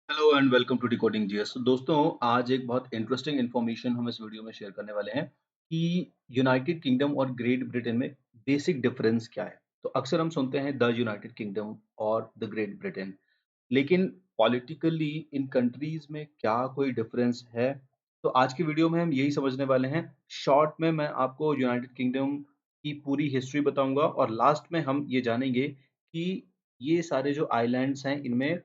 Hello and welcome to decoding GS. तो दोस्तों, आज एक बहुत इंटरेस्टिंग इन्फॉर्मेशन हम इस वीडियो में शेयर करने वाले हैं कि यूनाइटेड किंगडम और ग्रेट ब्रिटेन में बेसिक डिफरेंस क्या है। तो अक्सर हम सुनते हैं द यूनाइटेड किंगडम और द ग्रेट ब्रिटेन, लेकिन पॉलिटिकली इन कंट्रीज में क्या कोई डिफरेंस है? तो आज की वीडियो में हम यही समझने वाले हैं। शॉर्ट में मैं आपको यूनाइटेड किंगडम की पूरी हिस्ट्री बताऊंगा और लास्ट में हम ये जानेंगे कि ये सारे जो आइलैंड्स हैं इनमें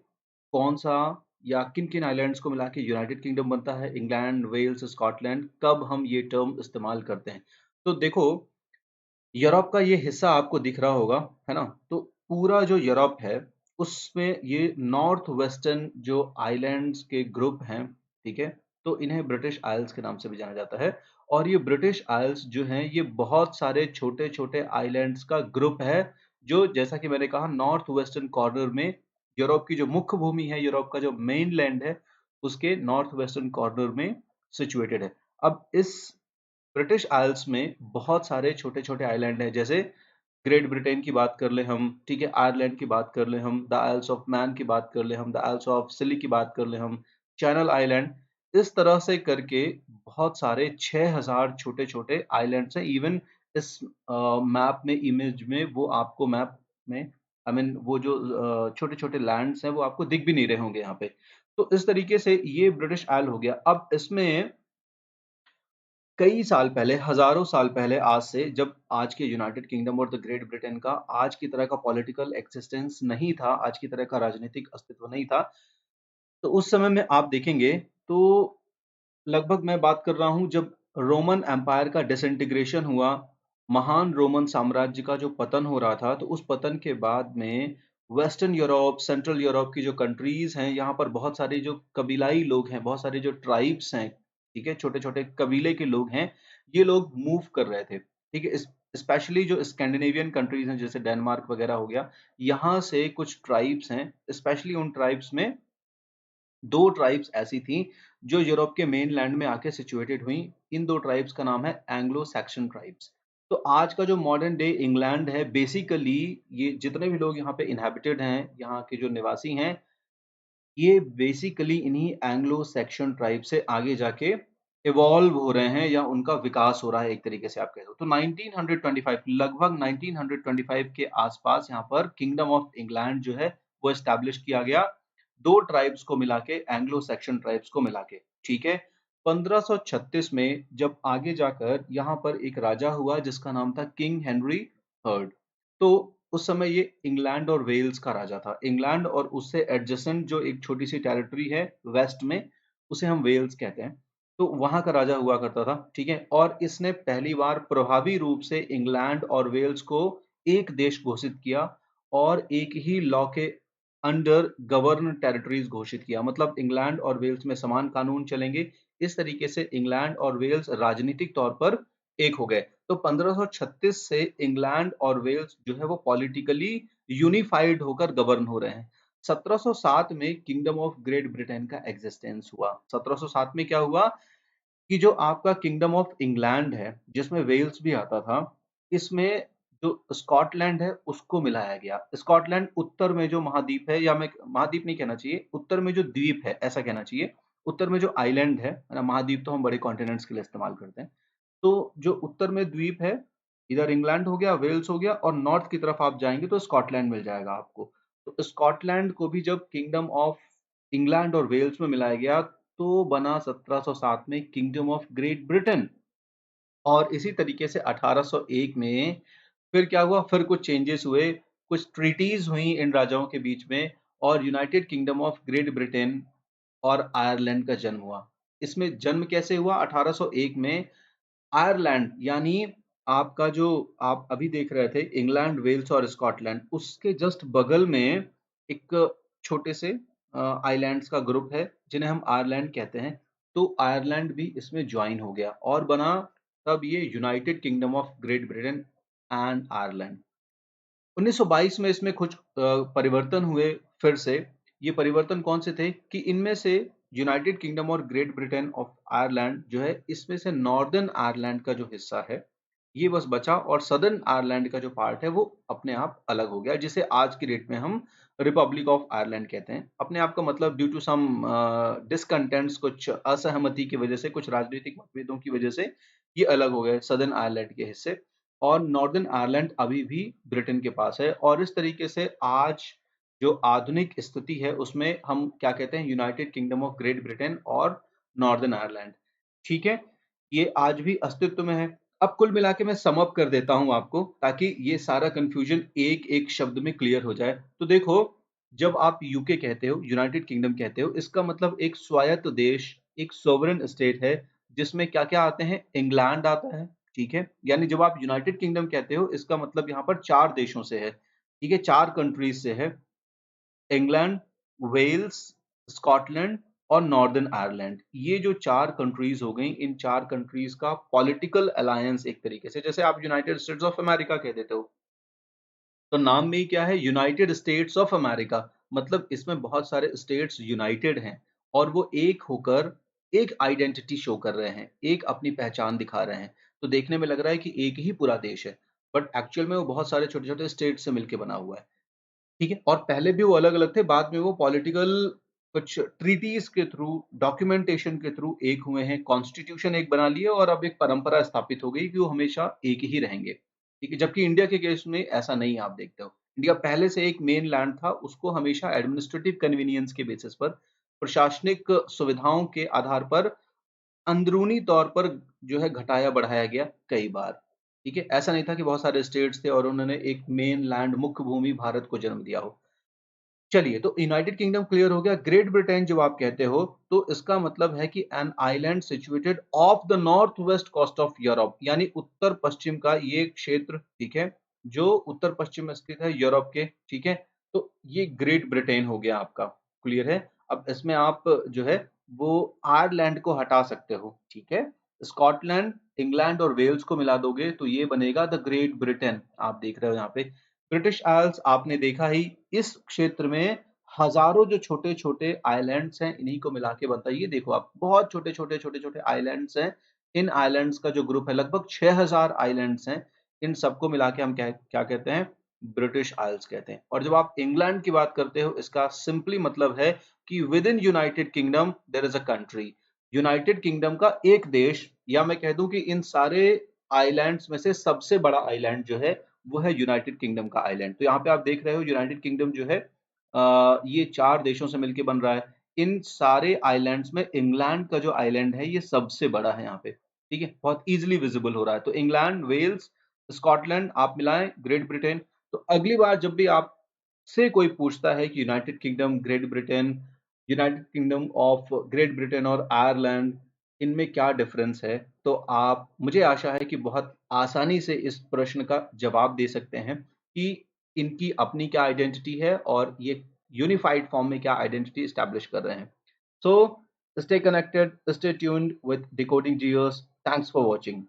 कौन-सा या किन-किन आइलैंड्स को मिला के यूनाइटेड किंगडम बनता है, इंग्लैंड, वेल्स, स्कॉटलैंड, कब हम ये टर्म इस्तेमाल करते हैं। तो देखो, यूरोप का ये हिस्सा आपको दिख रहा होगा, है ना? तो पूरा जो यूरोप है, उसमें ये नॉर्थ वेस्टर्न जो आइलैंड्स के ग्रुप हैं, ठीक है? तो इन्हें ब्रिटिश आइल्स के नाम से भी जाना जाता है और ये ब्रिटिश आइल्स जो हैं, ये बहुत सारे छोटे-छोटे आइलैंड्स का ग्रुप है, जो जैसा कि मैंने कहा नॉर्थ वेस्टर्न कॉर्नर में यूरोप की जो मुख्य भूमि है, यूरोप का जो मेनलैंड है, उसके नॉर्थ वेस्टर्न कॉर्नर में सिचुएटेड है। अब इस ब्रिटिश आइल्स में बहुत सारे छोटे-छोटे आइलैंड हैं, जैसे ग्रेट ब्रिटेन की बात कर लें हम, ठीक है? आयरलैंड की बात कर लें हम, द आइल्स ऑफ मैन की बात कर लें हम, द आइल्स ऑफ सिली की बात कर लें हम, चैनल आइलैंड, इस तरह से करके बहुत सारे 6000 छोटे-छोटे आइलैंड्स हैं। इवन इस मैप में, इमेज में वो आपको मैप में वो जो छोटे-छोटे लैंड्स हैं, वो आपको दिख भी नहीं रहे होंगे यहाँ पे। तो इस तरीके से ये ब्रिटिश आइल हो गया। अब इसमें कई साल पहले, हज़ारों साल पहले आज से, जब आज के यूनाइटेड किंगडम और द ग्रेट ब्रिटेन का आज की तरह का पॉलिटिकल एक्सिस्टेंस नहीं था, आज की तरह का राजनीतिक अस्तित्व नहीं था, तो उस समय में आप देखेंगे तो लगभग मैं बात कर रहा हूँ जब रोमन एम्पायर का डिसइंटीग्रेशन हुआ, महान रोमन साम्राज्य का जो पतन हो रहा था, तो उस पतन के बाद में वेस्टर्न यूरोप, सेंट्रल यूरोप की जो कंट्रीज़ हैं, यहाँ पर बहुत सारे जो कबीलाई लोग हैं, बहुत सारे जो ट्राइब्स हैं, ठीक है? छोटे-छोटे कबीले के लोग हैं, ये लोग मूव कर रहे थे, ठीक है? स्पेशली जो स्कैंडिनेवियन कंट्रीज़ हैं, जैसे डेनमार्क वगैरह हो गया, यहाँ से कुछ ट्राइब्स हैं, स्पेशली उन ट्राइब्स में 2 ट्राइब्स ऐसी थीं, जो यूरोप के मेनलैंड में आके सिचुएटेड हुईं। इन 2 ट्राइब्स का नाम है एंग्लो सैक्सन ट्राइब्स। तो आज का जो मॉडर्न डे इंग्लैंड है, बेसिकली ये जितने भी लोग यहाँ पे इन्हाबिटेड हैं, यहाँ के जो निवासी हैं, ये बेसिकली इन्हीं एंग्लो सैक्सन ट्राइब से आगे जाके इवॉल्व हो रहे हैं या उनका विकास हो रहा है, एक तरीके से आप कह लो। तो 1925, लगभग 1925 के आसपास यहाँ पर किंगडम ऑफ इंग्लैंड जो है, वो एस्टैब्लिश किया गया। 2 ट्राइब्स को मिला के, एंग्लो सैक्सन ट्राइब्स को मिला के, ठीक है? 1536 में जब आगे जाकर यहाँ पर एक राजा हुआ जिसका नाम था किंग हेनरी थर्ड। तो उस समय ये इंग्लैंड और वेल्स का राजा था। इंग्लैंड और उससे एडजेसेंट जो एक छोटी-सी टेरिटरी है वेस्ट में, उसे हम वेल्स कहते हैं। तो वहाँ का राजा हुआ करता था, ठीक है? और इसने पहली बार प्रभावी रूप से इंग्लैंड और वेल्स को एक देश घोषित किया और एक ही लॉ के अंडर गवर्न टेरिटरीज़ घोषित किया। मतलब इंग्लैंड और वेल्स में समान कानून चलेंगे। इस तरीके से इंग्लैंड और वेल्स राजनीतिक तौर पर एक हो गए। तो 1536 से इंग्लैंड और वेल्स जो है वो पॉलिटिकली यूनिफाइड होकर गवर्न हो रहे हैं। 1707 में किंगडम ऑफ ग्रेट ब्रिटेन का एग्जिस्टेंस हुआ। 1707 में क्या हुआ कि जो आपका किंगडम ऑफ इंग्लैंड है, जिसमें वेल्स भी आता था, इसमें जो स्कॉटलैंड है, उसको मिलाया गया। स्कॉटलैंड उत्तर में जो महाद्वीप है, या मैं महाद्वीप नहीं कहना चाहिए, उत्तर में जो द्वीप है, ऐसा कहना चाहिए। उत्तर में जो आइलैंड है ना? महाद्वीप तो हम बड़े कॉन्टिनेंट्स के लिए इस्तेमाल करते हैं। तो जो उत्तर में द्वीप है, इधर इंग्लैंड हो गया, वेल्स हो गया और नॉर्थ की तरफ आप जाएँगे तो स्कॉटलैंड मिल जाएगा आपको। तो स्कॉटलैंड को भी जब किंगडम ऑफ इंग्लैंड और वेल्स में मिलाया गया, तो बना 1707 में किंगडम ऑफ ग्रेट ब्रिटेन। और इसी तरीके से 1801 में फिर क्या हुआ, फिर कुछ चेंजेस हुए, कुछ ट्रीटीज़ हुई इन राजाओं के बीच में और United kingdom of great Britain और आयरलैंड का जन्म हुआ। इसमें जन्म कैसे हुआ? 1801 में आयरलैंड यानी आपका जो आप अभी देख रहे थे इंग्लैंड, वेल्स और स्कॉटलैंड, उसके जस्ट बगल में एक छोटे से आइलैंड्स का ग्रुप है, जिन्हें हम आयरलैंड कहते हैं। तो आयरलैंड भी इसमें जॉइन हो गया और बना तब ये United kingdom of great Britain and Ireland. 1922 में इसमें कुछ परिवर्तन हुए फिर से। ये परिवर्तन कौन से थे कि इनमें से यूनाइटेड किंगडम और ग्रेट ब्रिटेन ऑफ आयरलैंड जो है, इसमें से नॉर्दर्न आयरलैंड का जो हिस्सा है, ये बस बचा और सदर्न आयरलैंड का जो पार्ट है वो अपने आप अलग हो गया, जिसे आज की डेट में हम रिपब्लिक ऑफ आयरलैंड कहते हैं। अपने आप का मतलब ड्यू टू सम डिसकंटेंट्स, कुछ असहमति की वजह से, कुछ राजनीतिक मतभेदों की वजह से ये अलग हो गए सदर्न आयरलैंड के हिस्से, और नॉर्दर्न आयरलैंड अभी भी ब्रिटेन के पास है। और इस तरीके से आज जो आधुनिक स्थिति है उसमें हम क्या कहते हैं, United kingdom of great Britain और नॉर्दर्न आयरलैंड। ठीक है? ये आज भी अस्तित्व में है। अब कुल मिला के मैं सम अप कर देता हूँ आपको, ताकि ये सारा कन्फ्यूजन एक-एक शब्द में क्लियर हो जाए। तो देखो, जब आप यूके कहते हो, यूनाइटेड किंगडम कहते हो, इसका मतलब एक स्वायत्त देश, एक सॉवरेन स्टेट है, जिसमें क्या-क्या आते हैं? इंग्लैंड आता है, ठीक है? यानी जब आप यूनाइटेड किंगडम कहते हो, इसका मतलब यहाँ पर 4 देशों से है, ठीक है? 4 कंट्रीज़ से है। इंग्लैंड, वेल्स, स्कॉटलैंड और नॉर्दर्न आयरलैंड। ये जो 4 कंट्रीज़ हो गई, इन 4 कंट्रीज़ का पॉलिटिकल अलायंस एक तरीके से, जैसे आप यूनाइटेड स्टेट्स ऑफ अमेरिका कह देते हो, तो नाम में ही क्या है, यूनाइटेड स्टेट्स ऑफ अमेरिका, मतलब इसमें बहुत सारे स्टेट्स यूनाइटेड हैं और वो एक होकर एक आइडेंटिटी शो कर रहे हैं, एक अपनी पहचान दिखा रहे हैं। तो देखने में लग रहा है कि एक ही पूरा देश है, बट एक्चुअल में वो बहुत सारे छोटे-छोटे स्टेट से मिलके बना हुआ है। ठीक है? और पहले भी वो अलग-अलग थे, बाद में वो पॉलिटिकल कुछ ट्रीटीज़ के थ्रू, डॉक्यूमेंटेशन के थ्रू एक हुए हैं, कॉन्स्टिट्यूशन एक बना लिए और अब एक परंपरा स्थापित हो गई कि वो हमेशा एक ही रहेंगे। ठीक है? जबकि इंडिया के केस में ऐसा नहीं आप देखते हो। इंडिया पहले से एक मेन लैंड था, उसको हमेशा एडमिनिस्ट्रेटिव कन्वीनियंस के बेसिस पर, प्रशासनिक सुविधाओं के आधार पर अंदरूनी तौर पर जो है घटाया-बढ़ाया गया कई बार, ठीक है? ऐसा नहीं था कि बहुत सारे स्टेट्स थे और उन्होंने एक मेन लैंड, मुख्य भूमि भारत को जन्म दिया हो। चलिए, तो यूनाइटेड किंगडम क्लियर हो गया। ग्रेट ब्रिटेन जब आप कहते हो, तो इसका मतलब है कि an island situated off the north west coast of Europe, यानी उत्तर-पश्चिम का ये क्षेत्र, ठीक है? जो उत्तर-पश्चिम में स्थित है यूरोप के, ठीक है? तो ये ग्रेट ब्रिटेन हो गया आपका, क्लियर है? अब इसमें आप जो है वो आयरलैंड को हटा सकते हो, ठीक है? स्कॉटलैंड, इंग्लैंड और वेल्स को मिला दोगे तो ये बनेगा द ग्रेट ब्रिटेन, आप देख रहे हो यहाँ पे। ब्रिटिश आइल्स आपने देखा ही, इस क्षेत्र में हजारों जो छोटे-छोटे आइलैंड्स हैं, इन्हीं को मिला के बनता है। ये देखो आप, बहुत छोटे-छोटे, छोटे-छोटे आइलैंड्स हैं। इन आइलैंड्स का जो ग्रुप है, लगभग 6000 आइलैंड्स हैं। इन सबको मिला के हम क्या क्या कहते हैं? ब्रिटिश आइल्स कहते हैं। और जब आप इंग्लैंड की बात करते हो, इसका सिंपली मतलब है कि within United Kingdom there is a country. United Kingdom का एक देश, या मैं कह दूँ कि इन सारे आइलैंड्स में से सबसे बड़ा आइलैंड जो है, वो है यूनाइटेड किंगडम का आइलैंड। तो यहाँ पे आप देख रहे हो यूनाइटेड किंगडम जो है ये 4 देशों से मिलके बन रहा है। इन सारे आइलैंड्स में इंग्लैंड का जो आइलैंड है ये सबसे बड़ा है यहाँ पे, ठीक है? बहुत ईज़िली विज़िबल हो रहा है। तो इंग्लैंड, वेल्स, स्कॉटलैंड आप मिलाएँ, ग्रेट ब्रिटेन। तो अगली बार जब भी आपसे कोई पूछता है कि United kingdom, great Britain, United kingdom of great Britain और आयरलैंड, इनमें क्या डिफरेंस है? तो आप, मुझे आशा है कि बहुत आसानी से इस प्रश्न का जवाब दे सकते हैं कि इनकी अपनी क्या आइडेंटिटी है और ये यूनिफाइड फॉर्म में क्या आइडेंटिटी एस्टैब्लिश कर रहे हैं। So stay connected, stay tuned with decoding Zeus. Thanks for watching.